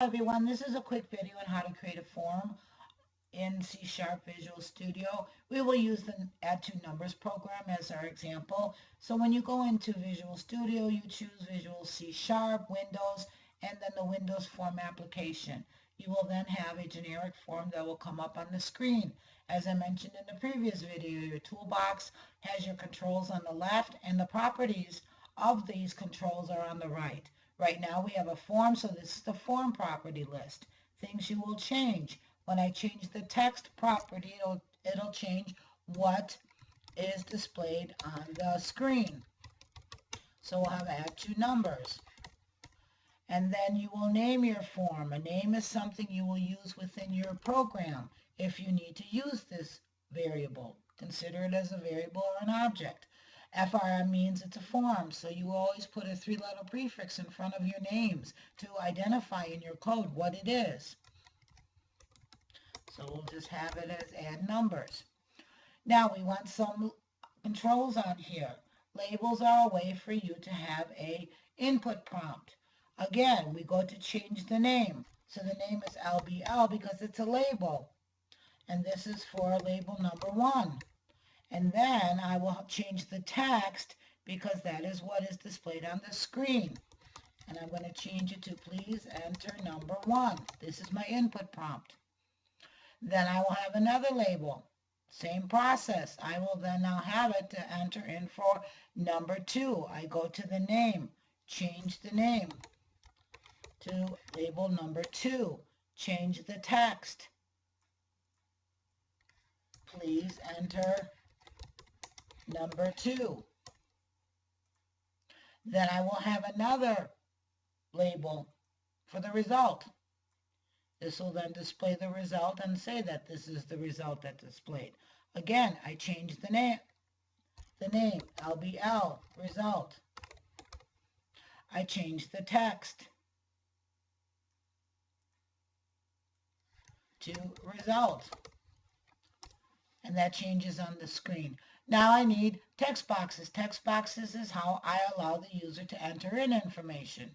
Everyone, this is a quick video on how to create a form in C# Visual Studio. We will use the Add Two Numbers program as our example. So when you go into Visual Studio, you choose Visual C#, Windows, and then the Windows Form application. You will then have a generic form that will come up on the screen. As I mentioned in the previous video, your toolbox has your controls on the left and the properties of these controls are on the right. Right now we have a form, so this is the form property list. Things you will change. When I change the text property, it'll change what is displayed on the screen. So we'll have add two numbers. And then you will name your form. A name is something you will use within your program if you need to use this variable. Consider it as a variable or an object. FRM means it's a form, so you always put a three-letter prefix in front of your names to identify in your code what it is. So we'll just have it as add numbers. Now we want some controls on here. Labels are a way for you to have a input prompt. Again, we go to change the name. So the name is LBL because it's a label. And this is for label number 1. And then I will change the text because that is what is displayed on the screen. And I'm going to change it to please enter number 1. This is my input prompt. Then I will have another label. Same process. I will then now have it to enter in for number 2. I go to the name, change the name to label number 2. Change the text. Please enter number 2. Then I will have another label for the result. This will then display the result and say that this is the result that's displayed. Again, I change the name, LBL, result. I change the text to result. And that changes on the screen. Now I need text boxes. Text boxes is how I allow the user to enter in information.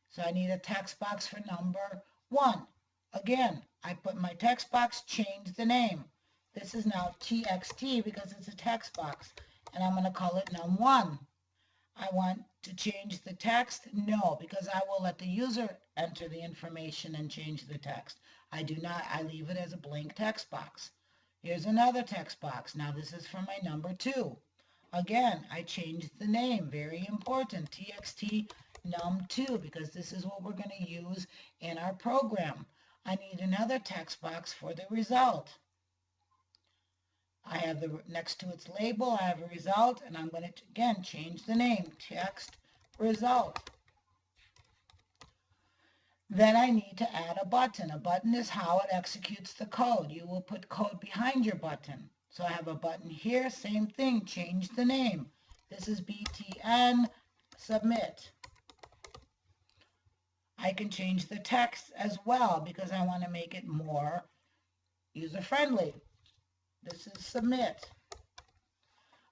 So I need a text box for number 1. Again, I put my text box, change the name. This is now TXT because it's a text box. And I'm going to call it num1. I want to change the text? No, because I will let the user enter the information and change the text. I do not. I leave it as a blank text box. Here's another text box. Now this is for my number 2. Again, I changed the name. Very important. TXT num2 because this is what we're going to use in our program. I need another text box for the result. I have the next to its label, I have a result, and I'm going to again change the name. Text result. Then I need to add a button. A button is how it executes the code. You will put code behind your button. So I have a button here, same thing, change the name. This is BTN, submit. I can change the text as well because I want to make it more user-friendly. This is submit.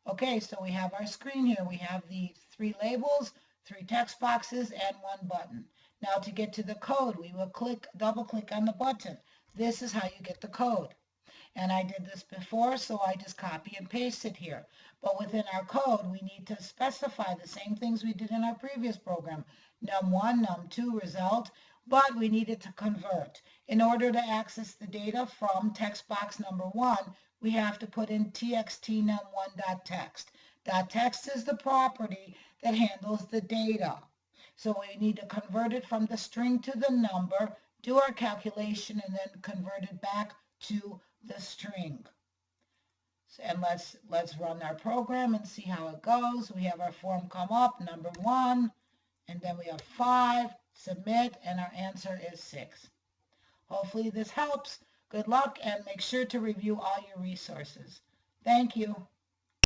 Okay, so we have our screen here. We have the 3 labels, 3 text boxes, and 1 button. Now to get to the code, we will double click on the button. This is how you get the code. And I did this before, so I just copy and paste it here. But within our code, we need to specify the same things we did in our previous program. num1, num2, result, but we needed to convert. In order to access the data from text box number 1, we have to put in txt num1.text. .text is the property that handles the data. So we need to convert it from the string to the number, do our calculation, and then convert it back to the string. And let's run our program and see how it goes. We have our form come up, number 1, and then we have 5, submit, and our answer is 6. Hopefully this helps. Good luck, and make sure to review all your resources. Thank you.